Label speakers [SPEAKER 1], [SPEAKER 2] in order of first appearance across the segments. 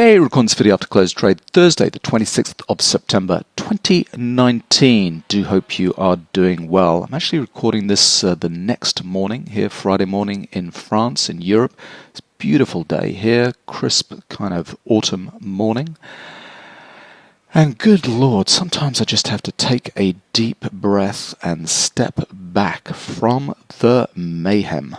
[SPEAKER 1] Okay, recording this video after close trade Thursday, the 26th of September 2019. Do hope you are doing well. I'm actually recording this the next morning here, Friday morning in France, in Europe. It's a beautiful day here, crisp kind of autumn morning. And good Lord, sometimes I just have to take a deep breath and step back from the mayhem.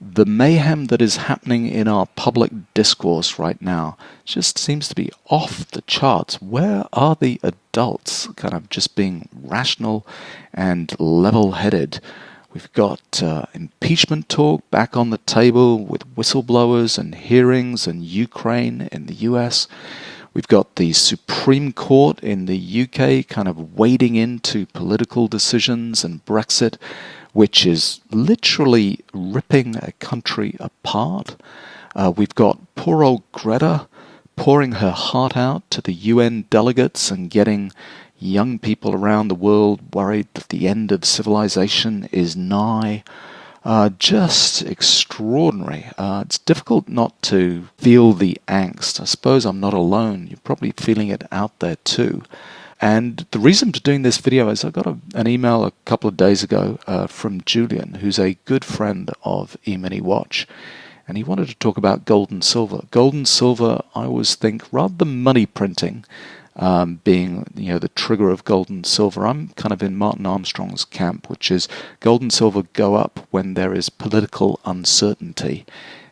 [SPEAKER 1] The mayhem that is happening in our public discourse right now just seems to be off the charts. Where are the adults kind of just being rational and level-headed? We've got impeachment talk back on the table with whistleblowers and hearings and Ukraine in the US. We've got the Supreme Court in the UK kind of wading into political decisions and Brexit, which is literally ripping a country apart. We've got poor old Greta pouring her heart out to the UN delegates and getting young people around the world worried that the end of civilization is nigh. Just extraordinary. It's difficult not to feel the angst. I suppose I'm not alone. You're probably feeling it out there too. And the reason for doing this video is I got an email a couple of days ago from Julian, who's a good friend of Emini-Watch, and he wanted to talk about gold and silver. Gold and silver, I always think, rather than money printing being the trigger of gold and silver, I'm kind of in Martin Armstrong's camp, which is gold and silver go up when there is political uncertainty.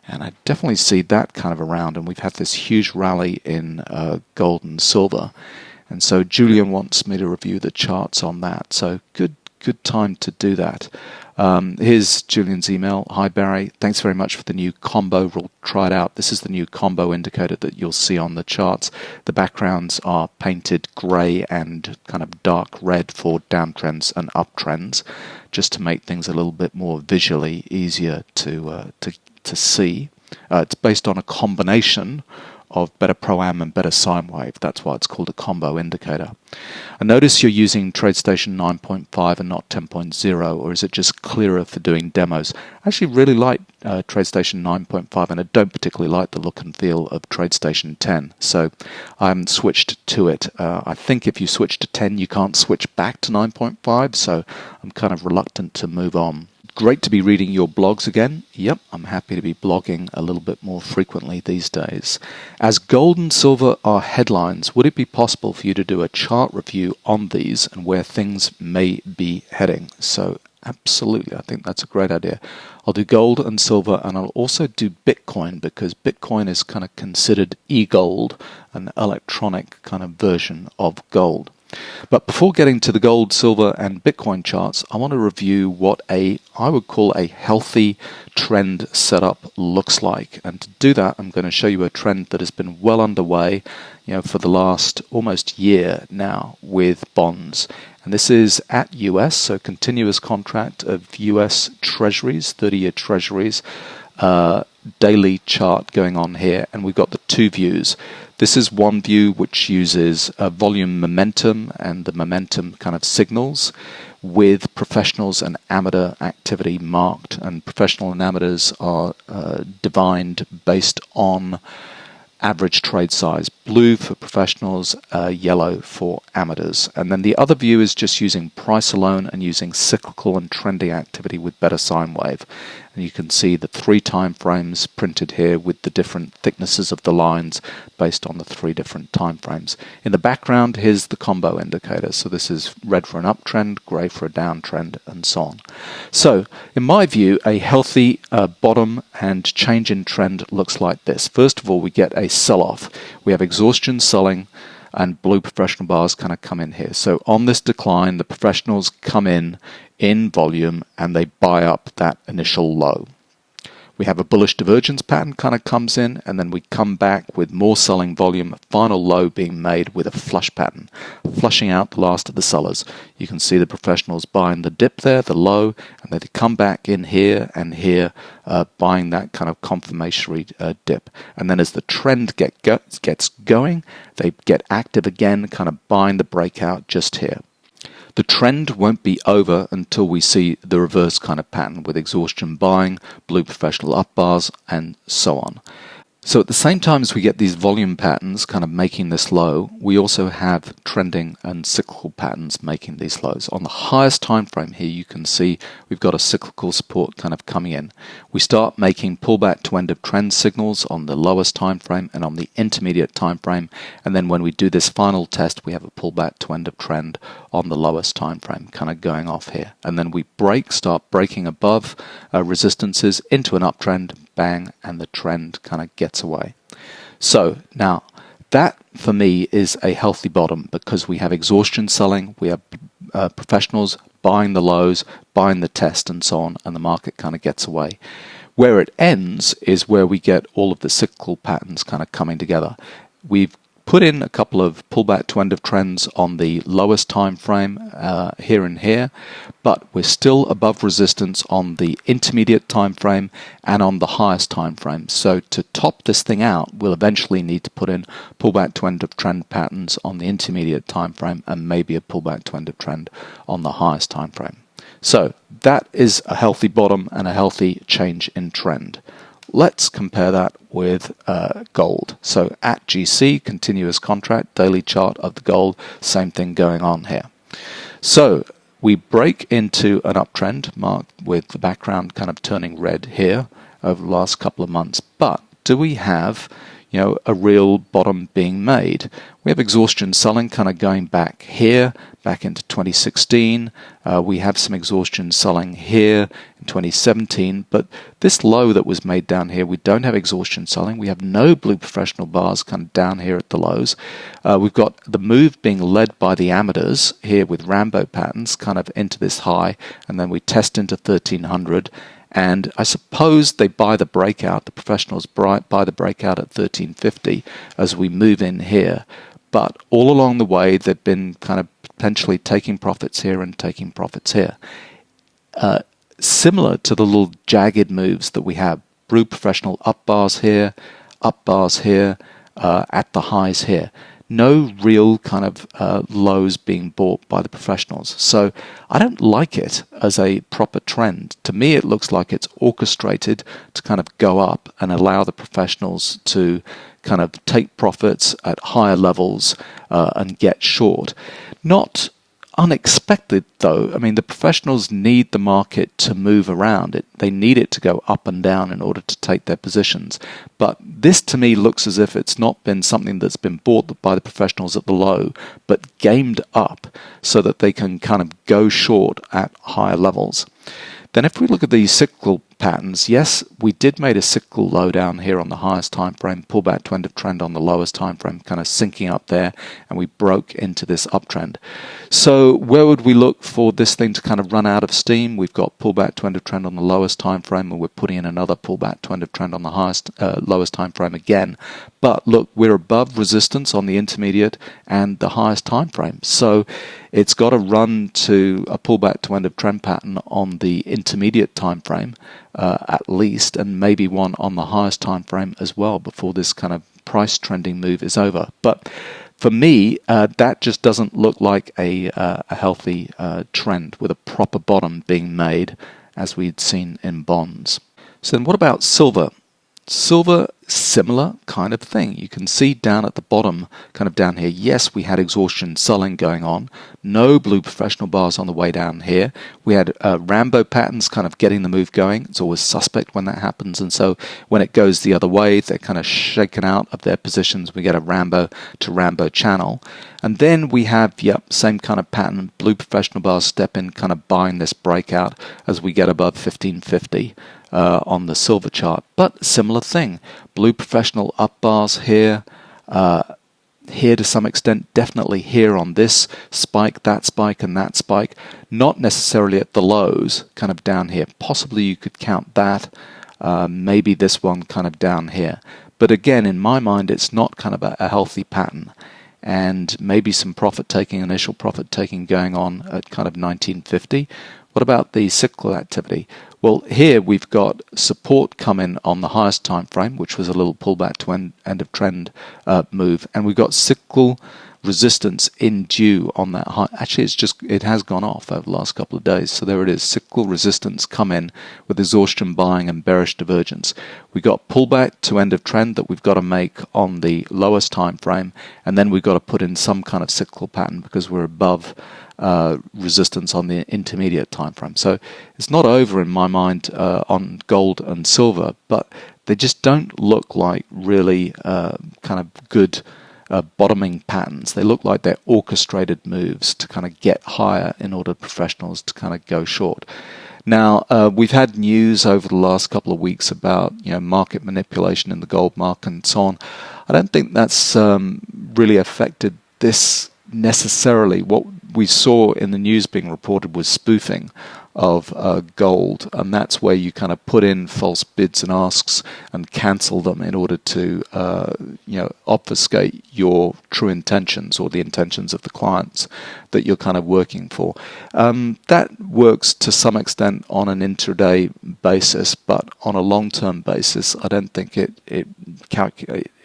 [SPEAKER 1] And I definitely see that kind of around, and we've had this huge rally in gold and silver. And so Julian wants me to review the charts on that. So good time to do that. Here's Julian's email. Hi Barry, thanks very much for the new combo. We'll try it out. This is the new combo indicator that you'll see on the charts. The backgrounds are painted grey and kind of dark red for downtrends and uptrends, just to make things a little bit more visually easier to see. It's based on a combination of beta pro-am and beta sine wave. That's why it's called a combo indicator. I notice you're using TradeStation 9.5 and not 10.0, or is it just clearer for doing demos? I actually really like TradeStation 9.5, and I don't particularly like the look and feel of TradeStation 10, so I haven't switched to it. I think if you switch to 10, you can't switch back to 9.5, so I'm kind of reluctant to move on. Great to be reading your blogs again. Yep, I'm happy to be blogging a little bit more frequently these days. As gold and silver are headlines, would it be possible for you to do a chart review on these and where things may be heading? So absolutely, I think that's a great idea. I'll do gold and silver, and I'll also do Bitcoin, because Bitcoin is kind of considered e-gold, an electronic kind of version of gold. But before getting to the gold, silver, and Bitcoin charts, I want to review what I would call a healthy trend setup looks like. And to do that, I'm going to show you a trend that has been well underway, for the last almost year now with bonds. And this is at US, so continuous contract of US Treasuries, 30-year Treasuries, daily chart going on here, and we've got the two views. This is one view which uses volume momentum and the momentum kind of signals with professionals and amateur activity marked, and professional and amateurs are divined based on average trade size. Blue for professionals, yellow for amateurs. And then the other view is just using price alone and using cyclical and trending activity with beta sine wave. And you can see the 3 time frames printed here with the different thicknesses of the lines based on the 3 different time frames. In the background, here's the combo indicator. So this is red for an uptrend, grey for a downtrend, and so on. So in my view, a healthy bottom and change in trend looks like this. First of all, we get a sell-off. We have exhaustion selling, and blue professional bars kind of come in here. So on this decline, the professionals come in volume, and they buy up that initial low. We have a bullish divergence pattern kind of comes in, and then we come back with more selling volume, a final low being made with a flush pattern, flushing out the last of the sellers. You can see the professionals buying the dip there, the low, and they come back in here and here, buying that kind of confirmatory dip. And then as the trend gets going, they get active again, kind of buying the breakout just here. The trend won't be over until we see the reverse kind of pattern with exhaustion buying, blue professional up bars, and so on. So at the same time as we get these volume patterns kind of making this low, we also have trending and cyclical patterns making these lows. On the highest time frame here, you can see we've got a cyclical support kind of coming in. We start making pullback to end of trend signals on the lowest time frame and on the intermediate time frame, and then when we do this final test, we have a pullback to end of trend on the lowest time frame kind of going off here, and then we start breaking above resistances into an uptrend, bang, and the trend kind of gets away. So now that for me is a healthy bottom, because we have exhaustion selling, we have professionals buying the lows, buying the test, and so on, and the market kind of gets away. Where it ends is where we get all of the cyclical patterns kind of coming together. We've put in a couple of pullback to end of trends on the lowest time frame here and here, but we're still above resistance on the intermediate time frame and on the highest time frame. So to top this thing out, we'll eventually need to put in pullback to end of trend patterns on the intermediate time frame and maybe a pullback to end of trend on the highest time frame. So that is a healthy bottom and a healthy change in trend. Let's compare that with gold. So at GC, continuous contract, daily chart of the gold, same thing going on here. So we break into an uptrend marked with the background kind of turning red here over the last couple of months. But do we have, a real bottom being made? We have exhaustion selling kind of going back here, back into 2016. We have some exhaustion selling here in 2017, but this low that was made down here, we don't have exhaustion selling. We have no blue professional bars kind of down here at the lows. We've got the move being led by the amateurs here with Rambo patterns kind of into this high, and then we test into 1300. And I suppose they buy the breakout, the professionals buy the breakout at 1350 as we move in here. But all along the way, they've been kind of potentially taking profits here and taking profits here. Similar to the little jagged moves that we have. Blue professional up bars here, at the highs here. No real kind of lows being bought by the professionals. So I don't like it as a proper trend. To me, it looks like it's orchestrated to kind of go up and allow the professionals to kind of take profits at higher levels and get short. Not unexpected, though. I mean, the professionals need the market to move around. They need it to go up and down in order to take their positions. But this, to me, looks as if it's not been something that's been bought by the professionals at the low, but gamed up so that they can kind of go short at higher levels. Then if we look at these cyclical patterns, yes, we did make a cyclical low down here on the highest time frame, pullback to end of trend on the lowest time frame, kind of sinking up there, and we broke into this uptrend. So where would we look for this thing to kind of run out of steam? We've got pullback to end of trend on the lowest time frame, and we're putting in another pullback to end of trend on the lowest time frame again. But look, we're above resistance on the intermediate and the highest time frame. So it's got to run to a pullback to end of trend pattern on the intermediate time frame at least, and maybe one on the highest time frame as well before this kind of price trending move is over. But for me, that just doesn't look like a healthy trend with a proper bottom being made as we'd seen in bonds. So then what about silver? Silver, similar kind of thing. You can see down at the bottom, kind of down here, yes, we had exhaustion selling going on. No blue professional bars on the way down here. We had Rambo patterns kind of getting the move going. It's always suspect when that happens. And so when it goes the other way, they're kind of shaken out of their positions. We get a Rambo to Rambo channel. And then we have, same kind of pattern. Blue professional bars step in, kind of buying this breakout as we get above 1550. On the silver chart, but similar thing. Blue professional up bars here, here to some extent, definitely here on this spike, and that spike, not necessarily at the lows, kind of down here. Possibly you could count that, maybe this one kind of down here. But again, in my mind, it's not kind of a healthy pattern. And maybe some profit taking, initial profit taking going on at kind of 1950. What about the cyclical activity? Well, here we've got support come in on the highest time frame, which was a little pullback to end of trend move, and we've got cyclical resistance in due on that high. Actually, it has gone off over the last couple of days. So there it is, cyclical resistance come in with exhaustion buying and bearish divergence. We got pullback to end of trend that we've got to make on the lowest time frame, and then we've got to put in some kind of cyclical pattern because we're above resistance on the intermediate time frame. So it's not over in my mind on gold and silver, but they just don't look like really kind of good bottoming patterns. They look like they're orchestrated moves to kind of get higher in order for professionals to kind of go short. Now, we've had news over the last couple of weeks about market manipulation in the gold market and so on. I don't think that's really affected this necessarily. What we saw in the news being reported was spoofing of gold, and that's where you kind of put in false bids and asks and cancel them in order to obfuscate your true intentions or the intentions of the clients that you're kind of working for. That works to some extent on an intraday basis, but on a long-term basis, I don't think it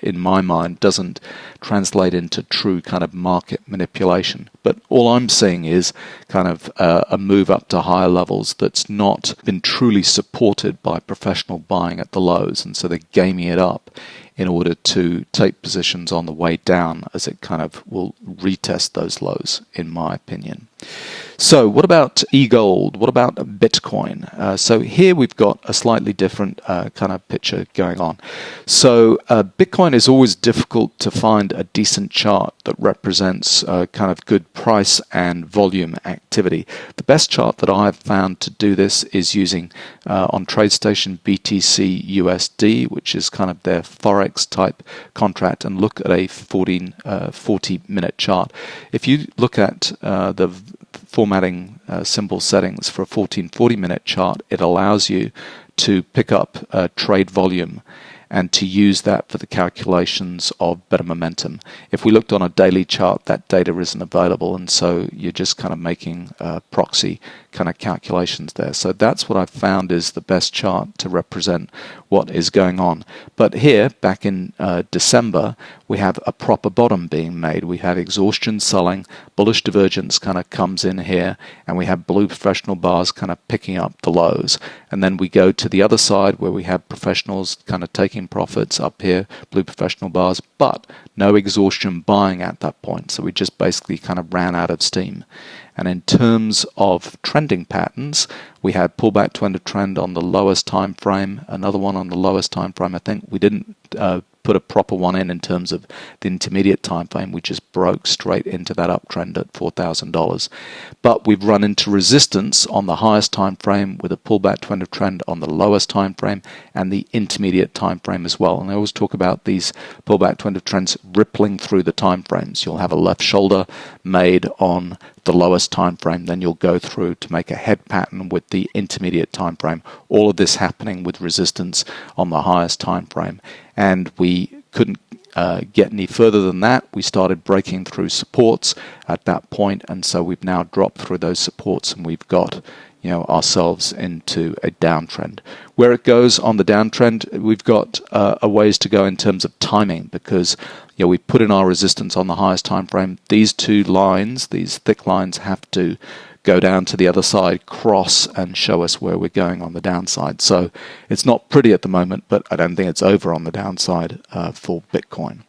[SPEAKER 1] in my mind doesn't translate into true kind of market manipulation. But all I'm seeing is kind of a move up to higher levels that's not been truly supported by professional buying at the lows, and so they're gaming it up in order to take positions on the way down as it kind of will retest those lows, in my opinion. So what about e-gold? What about Bitcoin? So here we've got a slightly different kind of picture going on. So Bitcoin is always difficult to find a decent chart that represents kind of good price and volume activity. The best chart that I've found to do this is using on TradeStation BTC USD, which is kind of their Forex type contract, and look at a 40-minute chart. If you look at the formatting symbol settings for a 40-minute chart, it allows you to pick up trade volume and to use that for the calculations of better momentum. If we looked on a daily chart, that data isn't available, and so you're just kind of making proxy kind of calculations there. So that's what I've found is the best chart to represent what is going on. But here, back in December, we have a proper bottom being made. We have exhaustion selling, bullish divergence kind of comes in here, and we have blue professional bars kind of picking up the lows. And then we go to the other side where we have professionals kind of taking profits up here, blue professional bars, but no exhaustion buying at that point. So we just basically kind of ran out of steam. And in terms of trending patterns, we had pullback to end of trend on the lowest time frame, another one on the lowest time frame. I think we didn't put a proper one in terms of the intermediate time frame. We just broke straight into that uptrend at $4,000. But we've run into resistance on the highest time frame with a pullback to end of trend on the lowest time frame and the intermediate time frame as well. And I always talk about these pullback to end of trends rippling through the time frames. You'll have a left shoulder made on the lowest time frame, then you'll go through to make a head pattern with the intermediate time frame. All of this happening with resistance on the highest time frame, and we couldn't get any further than that. We started breaking through supports at that point, and so we've now dropped through those supports, and we've got ourselves into a downtrend. Where it goes on the downtrend, we've got a ways to go in terms of timing, because we put in our resistance on the highest time frame. These two lines, these thick lines, have to go down to the other side, cross, and show us where we're going on the downside. So it's not pretty at the moment, but I don't think it's over on the downside for Bitcoin.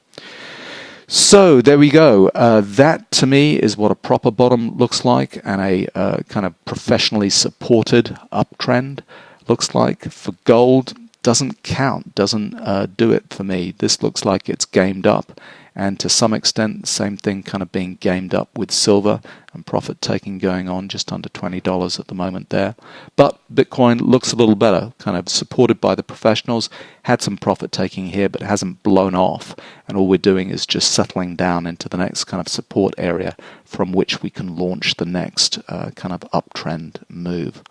[SPEAKER 1] So there we go. That to me is what a proper bottom looks like, and a kind of professionally supported uptrend looks like. For gold, doesn't count, doesn't do it for me. This looks like it's gamed up, and to some extent, same thing kind of being gamed up with silver and profit taking going on, just under $20 at the moment there. But Bitcoin looks a little better, kind of supported by the professionals, had some profit taking here, but hasn't blown off, and all we're doing is just settling down into the next kind of support area from which we can launch the next kind of uptrend move.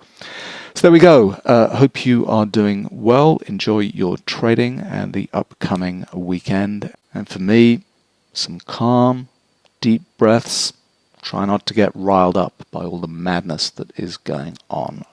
[SPEAKER 1] So there we go. Hope you are doing well. Enjoy your trading and the upcoming weekend. And for me, some calm, deep breaths. Try not to get riled up by all the madness that is going on.